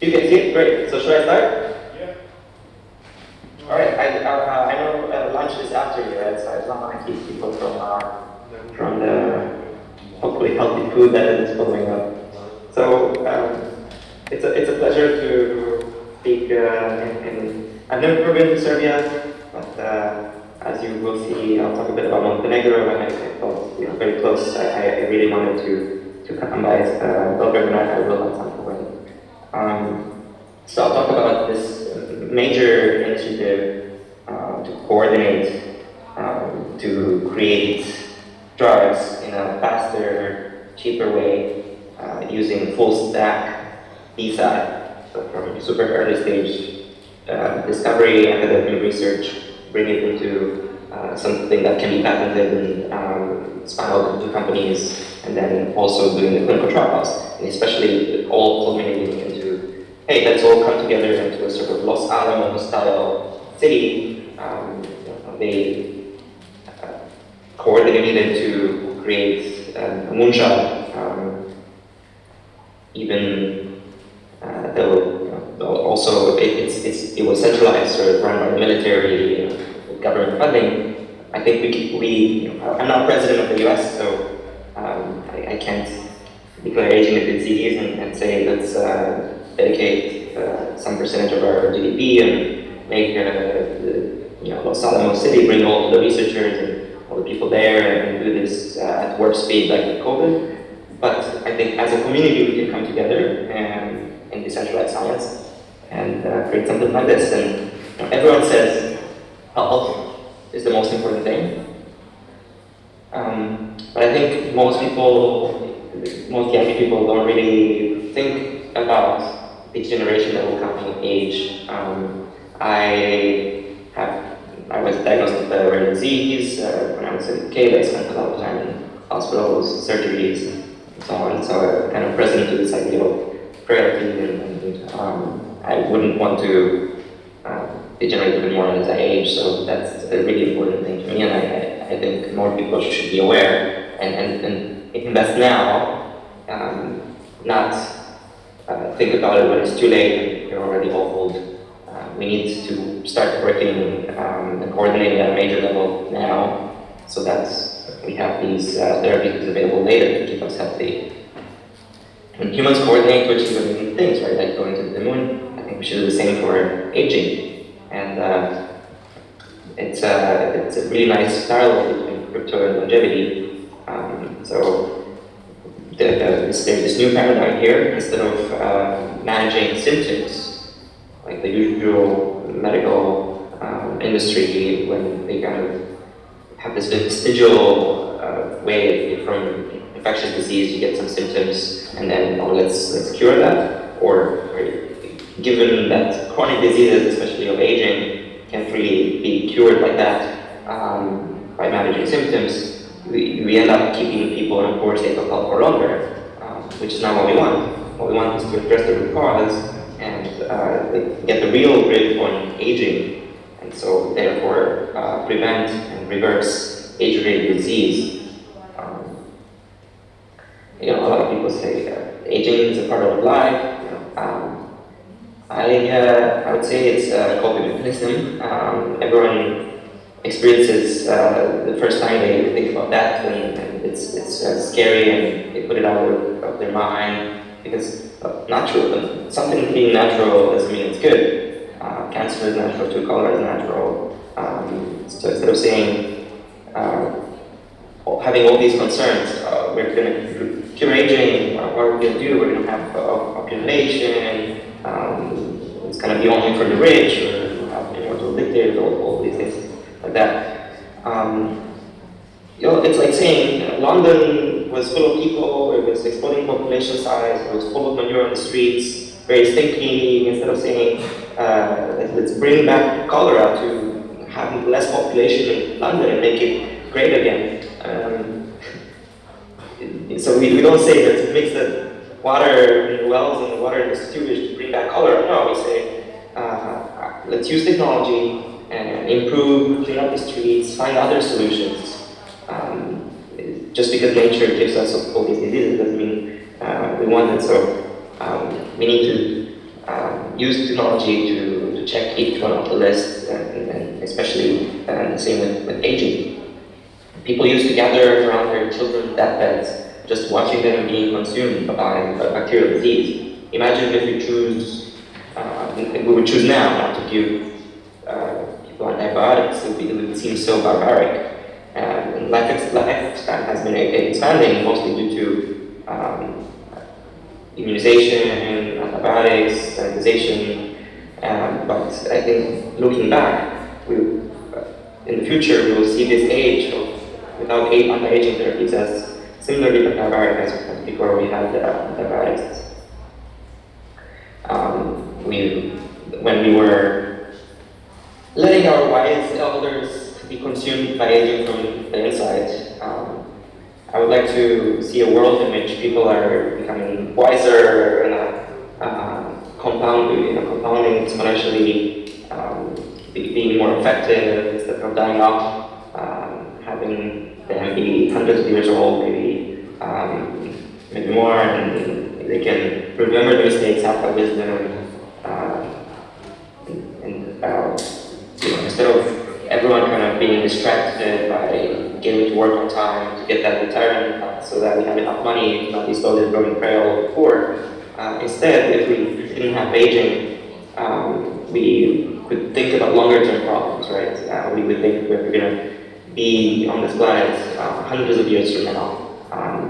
You can see it? Great. So should I start? Yeah. All right. I know lunch is after you, right? So I don't want to keep people from the hopefully healthy food that is following up. So it's a pleasure to speak. I've never been to Serbia, but as you will see, I'll talk a bit about Montenegro, and I felt very close. I really wanted to come by Belgrade, and I will at some point. So I'll talk about this major initiative to coordinate, to create drugs in a faster, cheaper way, using full stack DeSci, so from super early stage discovery, academic research, bring it into something that can be patented and spun out into companies, and then also doing the clinical trials, and especially all culminating into, hey, let's all come together into a sort of Los Alamos style city. They coordinated to create a moonshot, even though also it was centralized or run by the military with government funding. I think I'm not president of the U.S., so I can't declare aging a disease and say let's dedicate some percentage of our GDP and make Los Alamos City, bring all the researchers and all the people there and do this at warp speed like with COVID. But I think as a community we can come together and decentralize science and create something like this. And everyone says health is the most important thing. But I think most young people don't really think about the generation that will come of age. I was diagnosed with a rare disease when I was a kid. I spent a lot of time in hospitals, surgeries, and so on. So I'm kind of present to this idea of frailty, and I wouldn't want to degenerate even more as I age. So that's a really important thing to me, and I think more people should be aware and invest now, not think about it when it's too late and you're already old. We need to start working and coordinating at a major level now, so that we have these therapies available later to keep us healthy. When humans coordinate to achieve amazing things, right, like going to the moon, I think we should do the same for aging. And it's a really nice parallel between crypto and longevity. So there's this new paradigm here. Instead of managing symptoms, like the usual medical industry, when they kind of have this vestigial way from infectious disease, you get some symptoms, and then let's cure that. Or given that chronic diseases, especially of aging, can't really be cured like that by managing symptoms, we end up keeping people in a poor state of health for longer, which is not what we want. What we want is to address the root cause and get the real grip on aging, and so therefore prevent and reverse age-related disease. A lot of people say aging is a part of life. I would say it's a coping mechanism. Everyone experiences the first time they think about that, and it's scary, and they put it out of their mind because natural. Something being natural doesn't mean it's good. Cancer is natural too. Cholera is natural. So instead of saying having all these concerns, we're going to cure aging. What are we going to do? We're going to have population. It's going to be only for the rich, or we'll have immortal dictators, all these things like that. It's like saying London was full of people, it was exploding population size, it was full of manure on the streets, very stinky. Instead of saying, let's bring back cholera to have less population in London and make it great again. So we don't say let's mix the water in the wells and the water in the sewage to bring back cholera. No, we say let's use technology and improve, clean up the streets, find other solutions. Just because nature gives us all these diseases doesn't mean we want it. So we need to use technology to check each one of the lists, and especially the same with aging. People used to gather around their children's deathbeds, just watching them being consumed by a bacterial disease. Imagine if we would choose now not to give people antibiotics. It would seem so barbaric. And lifespan has been expanding mostly due to immunization, antibiotics, sanitization. But I think looking back, in the future we will see this age of without anti-aging therapies as similarly barbaric as before we had antibiotics. When we were letting our wise elders be consumed by aging from the inside, I would like to see a world in which people are becoming wiser and compounding exponentially, being more effective instead of dying off, having them be hundreds of years old, maybe more, and they can remember their mistakes, have that wisdom, instead of everyone kind of being distracted by getting to work on time to get that retirement so that we have enough money to not be slowly growing frail or poor. Instead, if we didn't have aging, we could think about longer-term problems, right? We would think we're going to be on this planet hundreds of years from now.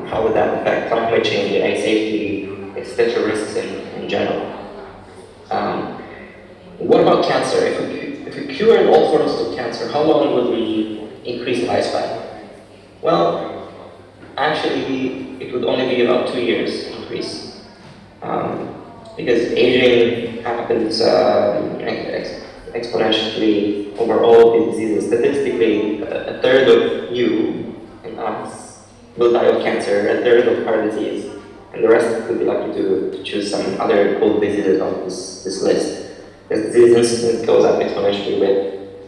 How would that affect climate change, AI safety, existential risks in general? What about cancer? If we cured all forms of cancer, how long would we increase lifespan? Well, actually, it would only be about 2 years increase. Because aging happens exponentially over all these diseases. Statistically, a third of you and us will die of cancer, a third of heart disease, and the rest will be lucky to choose some other cool diseases on this list. This disease incidence goes up exponentially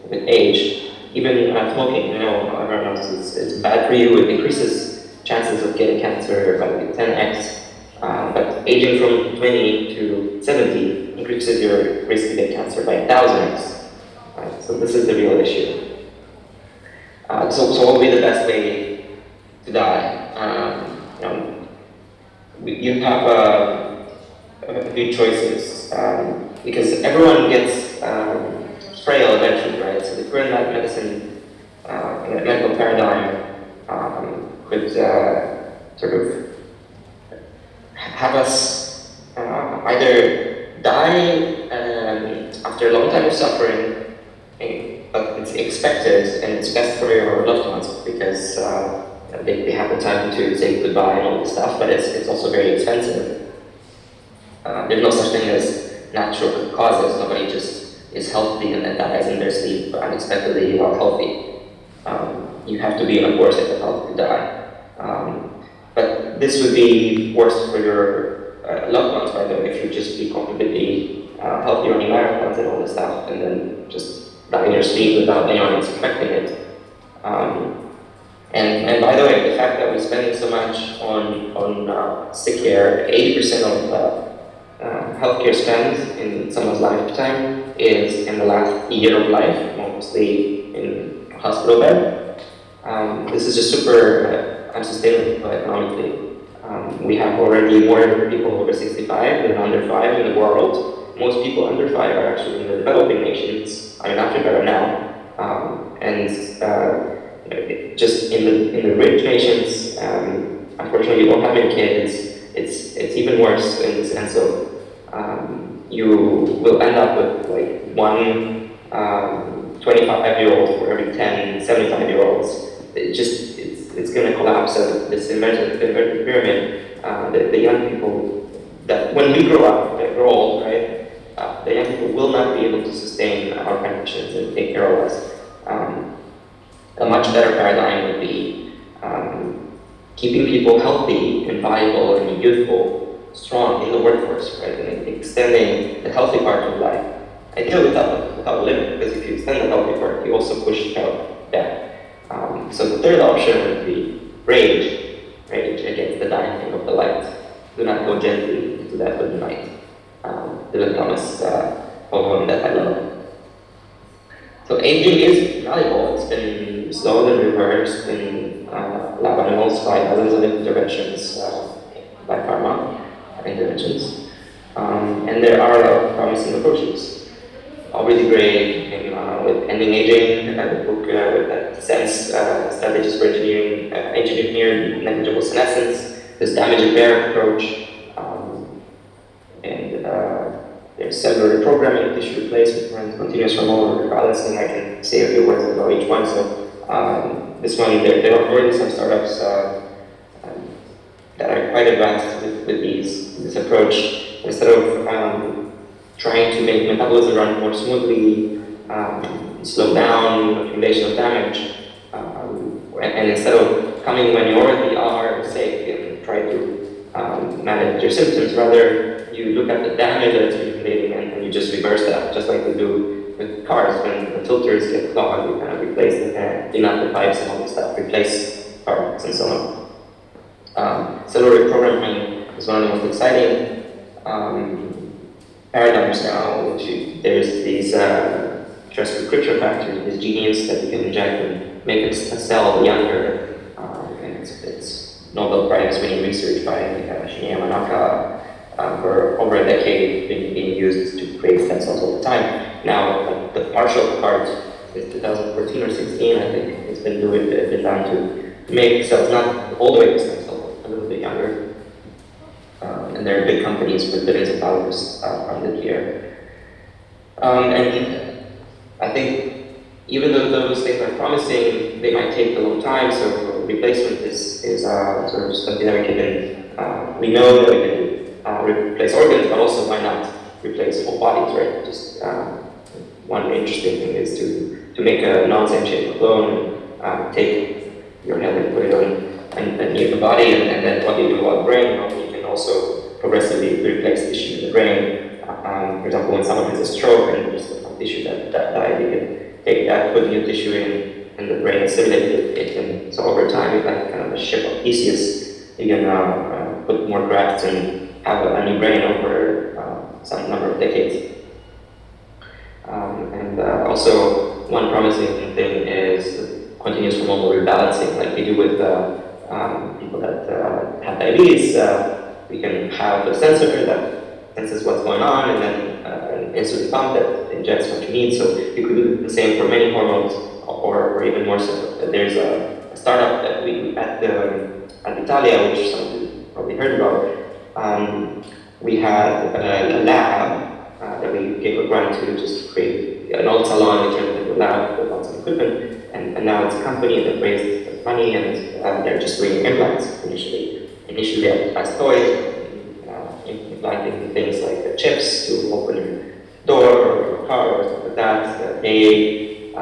with age. Even smoking, everyone knows it's bad for you. It increases chances of getting cancer by 10x. But aging from 20 to 70 increases your risk to get cancer by 1,000x. Right? So this is the real issue. So what would be the best way to die? You have a few choices because everyone gets frail eventually, right? So the current medicine, medical paradigm could sort of have us either die after a long time of suffering, but it's expected and it's best for your loved ones because they have the time to say goodbye and all this stuff, but it's also very expensive. There's no such thing as natural causes. Nobody just is healthy and then dies in their sleep unexpectedly while healthy. You have to be on a course of health to die. But this would be worse for your loved ones, by the way, if you just be completely healthy running marathons and all this stuff, and then just die in your sleep without anyone expecting it. And by the way, the fact that we're spending so much on sick care, 80% of healthcare spend in someone's lifetime is in the last year of life, mostly in a hospital bed. This is just super unsustainable economically. We have already more people over 65 than under 5 in the world. Most people under 5 are actually in the developing nations, in Africa right now. Just in the rich nations, unfortunately, you don't have any kids. It's even worse in the sense of you will end up with like one 25-year-old for every 10 75-year-olds. It's going to collapse as this inverted pyramid. The young people that when we grow up, grow old, right? The young people will not be able to sustain our pensions and take care of us. A much better paradigm would be keeping people healthy and viable and youthful, strong in the workforce, right? And extending the healthy part of life. Ideally without a limit, because if you extend the healthy part, you also push out death. So the third option would be rage against the dying of the light. Do not go gently into that good night. Dylan Thomas poem that I love. So aging is malleable. It's been slowed and reversed in lab animals by dozens of interventions by pharma interventions. And there are a lot of promising approaches. Already great with ending aging, the book that sense strategies for engineering negligible senescence, this damage repair approach, and there's cellular reprogramming, tissue replacement, continuous hormonal rebalancing. I can say a few words about each one. So this one, there are already some startups that are quite advanced with this approach. Instead of trying to make metabolism run more smoothly, slow down accumulation of damage, and instead of coming when you already are sick and try to manage your symptoms, rather you look at the damage that's accumulating and you just reverse that, just like we do with cars. When the filters get clogged, we kind of replace the clean out the pipes and all this stuff, replace parts and so on. Cellular reprogramming is one of the most exciting paradigms now, which there's these transcription factors, these genes that you can inject and make a cell younger, and it's Nobel Prize winning research by Shinya Manaka for over a decade being used to create stem cells all the time. Now, the partial part is 2014 or 16, I think it's been done to make cells not all the way to stem cells, a little bit younger. And there are big companies with billions of dollars funded here. And I think even though those things are promising, they might take a long time. So replacement is sort of something that we can. We know that we can replace organs, but also why not replace whole bodies, right? Just one interesting thing is to make a non-sentient clone, take your head and put it on a new body, and then what do you do about the brain? Well, you can also progressively replace tissue in the brain. For example, when someone has a stroke and there's some tissue that died, you can take that, put new tissue in, and the brain assimilates it. And so over time, it's like kind of a ship of Theseus. You can put more grafts and have a new brain over some number of decades. And also, one promising thing is continuous hormonal rebalancing, like we do with people that have diabetes. We can have a sensor that senses what's going on, and then an insulin pump that injects what you need. So you could do the same for many hormones, or even more so. There's a startup that we do at Italia, which some of you probably heard about. We had a lab that we gave a grant to just create an old salon. We turned it into a lab with lots of equipment, and now it's a company that raised money, and they're just doing implants initially. Initially as toys, implanting things like chips to open your door or your car or something like that. Maybe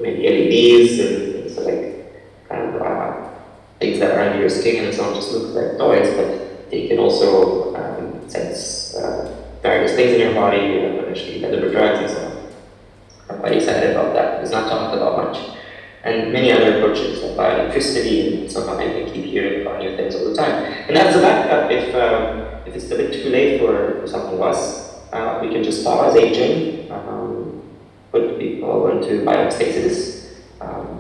LEDs and so like kind of things that are under your skin and so on, just look like toys, but they can also sense various things in your body, potentially edible drugs and so on. I'm quite excited about that. It's not talked about much. And many other approaches like bioelectricity and so on. I keep hearing about new things all the time. And as a backup, if it's a bit too late for some of us, we can just pause aging, put people into biostasis,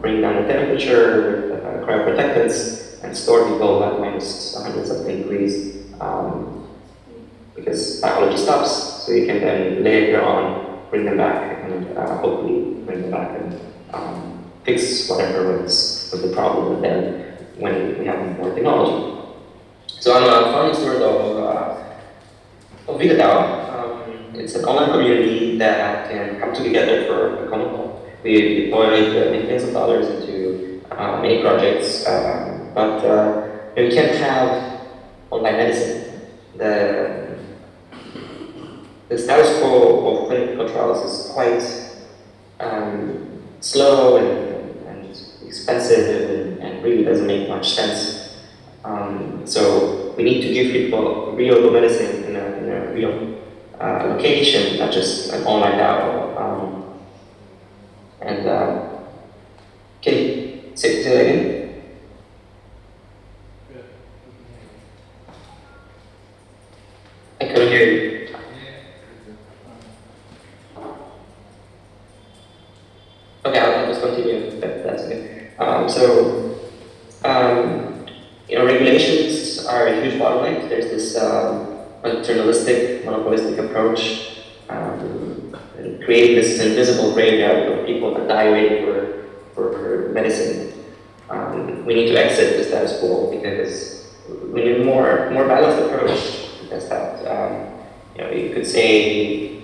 bring down the temperature with cryoprotectants, and store people at minus 100 something degrees, because biology stops. So you can then later on bring them back and hopefully bring them back and fix whatever was the problem with them when we have more technology. So I'm a founding steward of VitaDAO. It's an online community that can come together for a common goal. We deployed millions of dollars into many projects, but we can't have online medicine. The status quo of clinical trials is quite slow and expensive and really doesn't make much sense. So we need to give people real medicine in a real location, not just an online DAO. Can you say that again? I couldn't hear you. Regulations are a huge bottleneck. There's this paternalistic, monopolistic approach, creating this invisible graveyard of people that die waiting for medicine. We need to exit the status quo because we need more balanced approach against that. You could say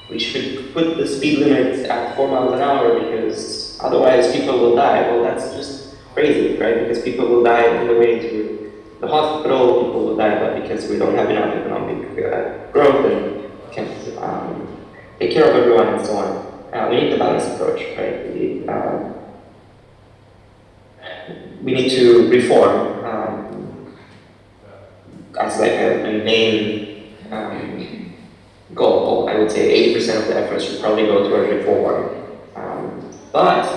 we should put the speed limit at 4 miles an hour because otherwise people will die. Well, that's just crazy, right? Because people will die on the way to the hospital, people will die but because we don't have enough economic growth and can't take care of everyone and so on. We need the balanced approach, right? We need to reform as like a main goal. I would say 80% of the effort should probably go towards reform. But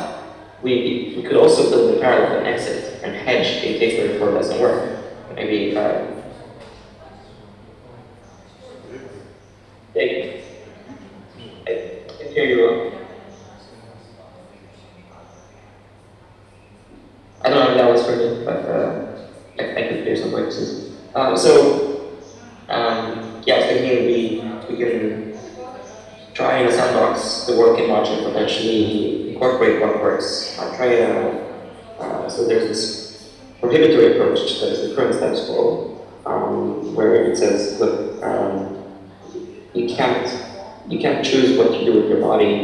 we could also build a parallel and exit and hedge in case the reform doesn't work. Maybe I can hear you. I don't know if that was for me, but I could hear some voices. Yeah, I was thinking we can try in a sandbox the work in Margin, potentially incorporate what works. So there's this prohibitory approach that is the current status quo, where it says, look, you can't choose what to do with your body.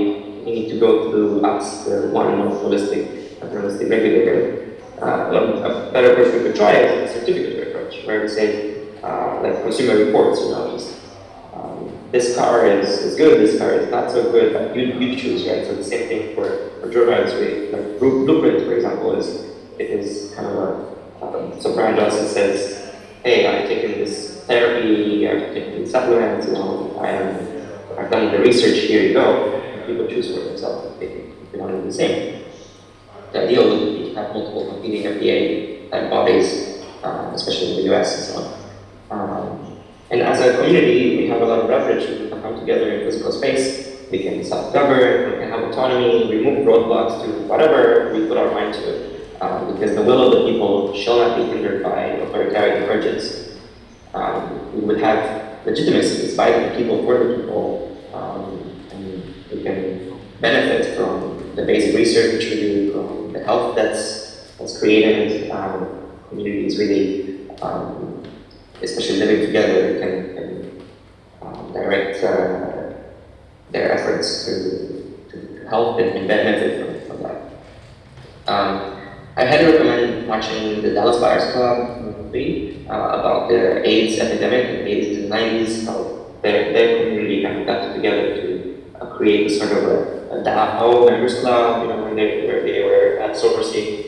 You need to go through us, the one monopolistic, paternalistic regulator. A better approach we could try is a certificatory approach, where we say, like consumer reports, this car is good, this car is not so good, but you choose, right? So the same thing for journalists. Like Blueprint, for example, is kind of so Brian Johnson says, hey, I've taken this therapy, I've taken these supplements, I've done the research, here you go. And people choose for themselves if they want to do the same. The ideal would be to have multiple competing FDA type bodies, especially in the US and so on. And as a community, we have a lot of leverage. We can come together in physical space, we can self-govern, we can have autonomy, remove roadblocks to whatever we put our mind to, because the will of the people shall not be hindered by authoritarian urges. We would have legitimacy. It's by the people, for the people, and we can benefit from the basic research we do, from the health that's created. Communities really, especially living together, can direct their efforts to help and benefit from that. I highly recommend watching the Dallas Buyers Club movie about the AIDS epidemic in the 80s and 90s, how their community kind of got together to create a sort of a DAO members club, where they were sourcing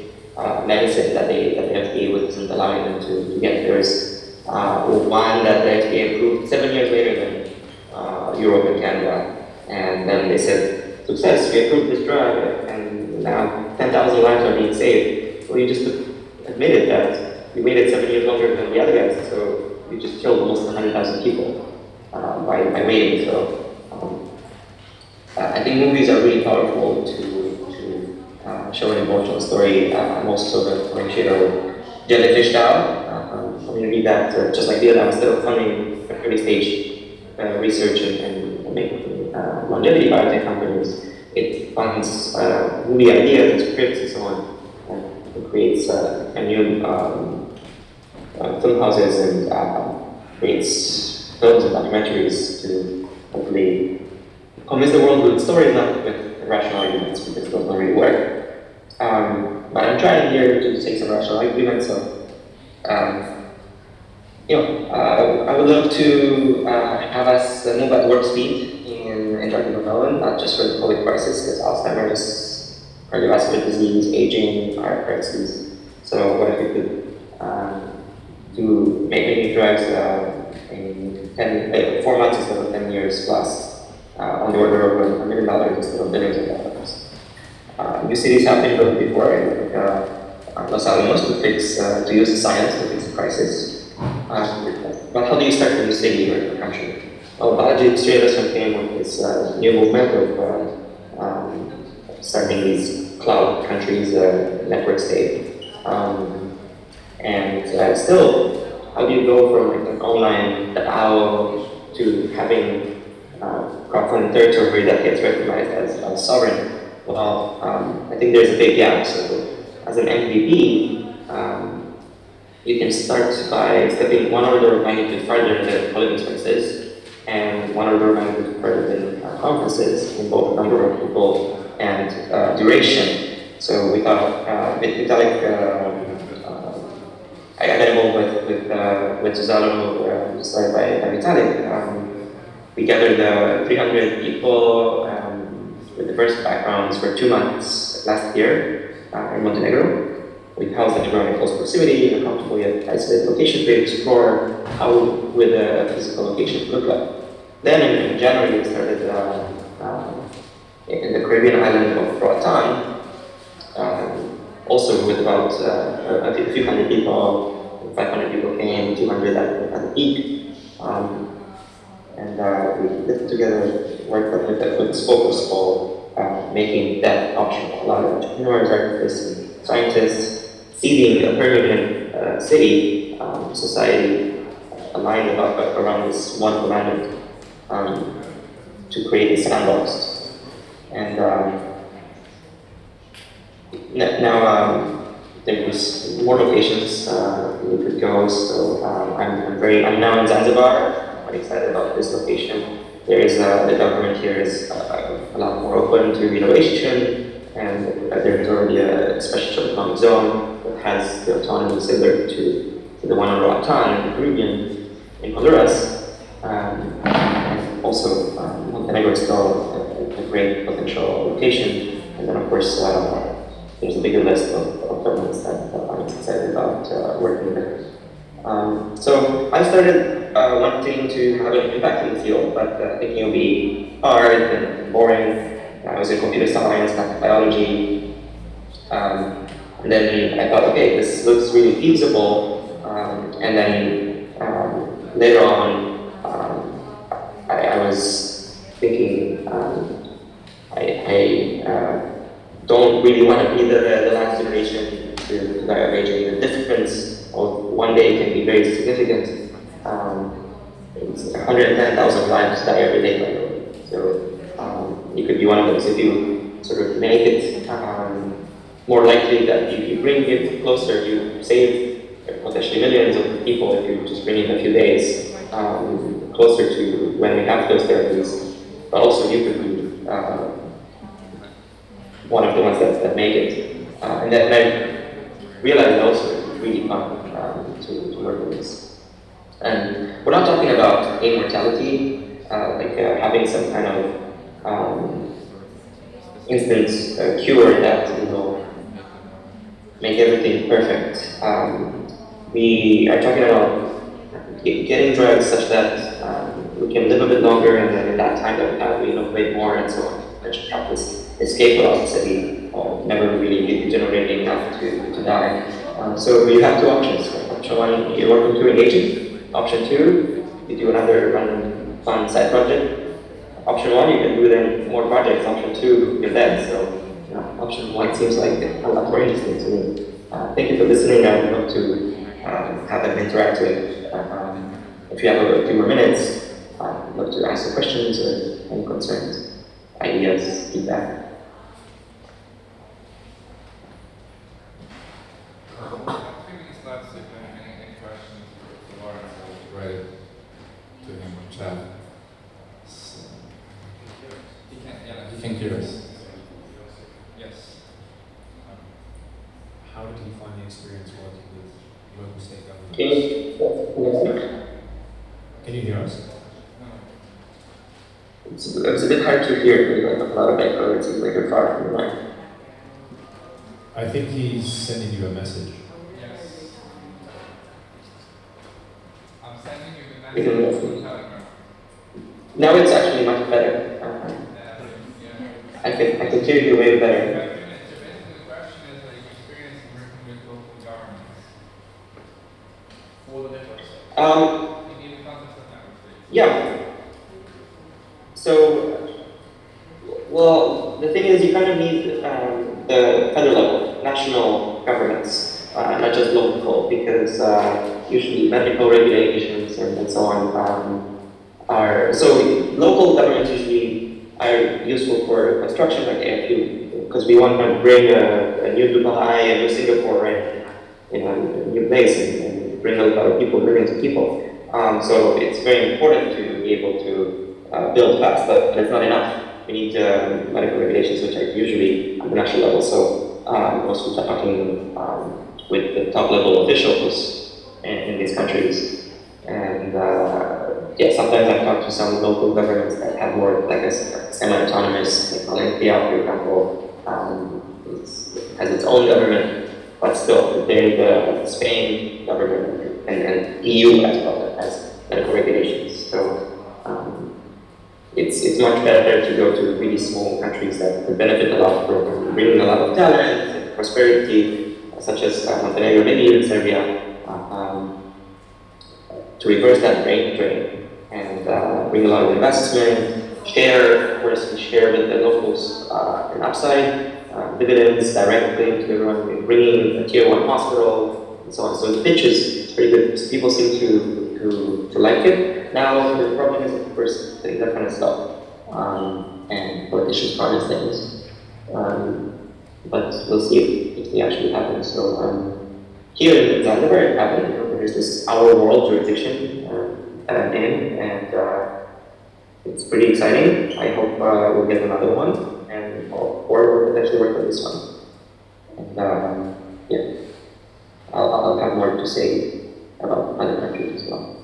medicine that the FDA wasn't allowing them to get. There's one that the FDA approved 7 years later than Europe and Canada, and then they said, success, we approved this drug, and now 10,000 lives are being saved. Well, you just admitted that you waited 7 years longer than the other guys, so you just killed almost 100,000 people by waiting. So I think movies are really powerful to show an emotional story. I'm also the co-initiator of Jellyfish DAO, a community that, just like the other, instead of funding early stage research and making longevity biotech companies, it funds movie ideas and scripts and so on, and creates a new film houses and creates films and documentaries to hopefully convince the world with stories, not with rational arguments, because those don't really work. But I'm trying here to say some rational arguments. So, I would love to have us move at warp speed in drug development, not just for the COVID crisis, because Alzheimer's, cardiovascular disease, aging are crises. So what if we could make new drugs in 4 months instead of 10 years plus, on the order of $1 million instead of billions of dollars. New cities have been built before, like Los Alamos, to use science to fix the crisis. But how do you start a new city or a country? Well, Balaji Srivasan came with this new movement of starting these cloud countries' network state. And still, how do you go from like an online DAO to having crowdfunding territory that gets recognized as sovereign? Well, I think there's a big gap. So as an MVP, you can start by stepping one order of magnitude further than living expenses and one order of magnitude further than conferences in both number of people and duration. So we thought, I got involved with Zalo, started by Vitalik. We gathered 300 people with diverse backgrounds for 2 months last year in Montenegro. We housed everyone in close proximity in a comfortable yet isolated location to explore how would a physical location look like. Then in January we started in the Caribbean island of Roatan, also with about a few hundred people, 500 people came, 200 at the peak. And we put together work with this focus for making that optional. A lot of entrepreneurs, artists, and scientists seeding a permanent city, society aligned around this one commandment to create a sandbox. And now there's more locations we could go. So I'm now in Zanzibar. I'm excited about this location. There is the government here is a lot more open to innovation, and there's already a special economic zone that has the autonomy similar to the one in Roatan in the Caribbean, in Honduras. And also, Montenegro is still a great potential location. And then, of course, there's a bigger list of governments that I'm excited about working with. So I started wanting to have an impact in the field, but thinking it would be hard and boring. I was in computer science, not biology. And then I thought, okay, this looks really feasible. And then later on, I was thinking, I don't really want to be the last generation to die of aging. The difference of one day can be very significant. It's 110,000 lives die every day, by the way. So you could be one of those if you sort of make it more likely that if you bring it closer, you save potentially millions of people if you just bring it in a few days closer to when we have those therapies. But also you could be one of the ones that make it. And then I realized also it's really fun to work with this. And we're not talking about immortality, having some kind of instant cure that will make everything perfect. We are talking about getting drugs such that we can live a bit longer, and then in that time that we have, we innovate more and so on. Mentioned have this escape velocity, never really degenerating enough to die. So you have two options. Option one, you're welcome to engaging. Option two, you do another random fun side project. Option one, you can do then more projects. Option two, you're dead. So option one seems like a lot more interesting to me. Thank you for listening. I would love to have an interactive. If you have a few more minutes, I'd love to answer questions or any concerns, ideas, feedback. Any questions for Laurence? I will write it to him on chat. So, he can hear us. Yes. How did you find the experience working with local state governments? Can you hear us? It's a bit hard to hear. Like a lot of echo. It seems like you're far from the mic. I think he's sending you a message. Yes. I'm sending you the message on Telegram. Now it's actually much better. I can hear you way better. So basically the question is that your experience in working with local governments for the networks. You need the context of networks. Yeah. So, well, the thing is, you kind of need the federal level, national governments, not just local, because usually medical regulations and so on are, so local governments usually are useful for construction, like AFU, because we want to bring a new Dubai, a new Singapore, right? In a new place and bring a lot of people, millions of people. So it's very important to be able to build fast, but it's not enough. We need medical regulations, which are usually at the national level. So also talking with the top level officials in these countries. And yeah, sometimes I've talked to some local governments that have more like a semi-autonomous, like Olympia, for example, has its own government, but still, they're the Spain government and EU as well that has medical regulations. So it's much better to go to really small countries that could benefit a lot from bringing a lot of talent and prosperity, such as Montenegro, maybe even Serbia, to reverse that brain drain and bring a lot of investment, share, of course, we share with the locals an upside, dividends directly to everyone, bringing a tier 1 hospital, and so on. So the pitch is pretty good. People seem to like it. Now, the problem is, of course, doing that kind of stuff. And politicians promise things. But we'll see if they actually happen. So here in Zanzibar, it happened. There's this Our World jurisdiction that I'm in, and it's pretty exciting. I hope we'll get another one, and or we'll potentially work on this one. And yeah, I'll have more to say about other countries as well.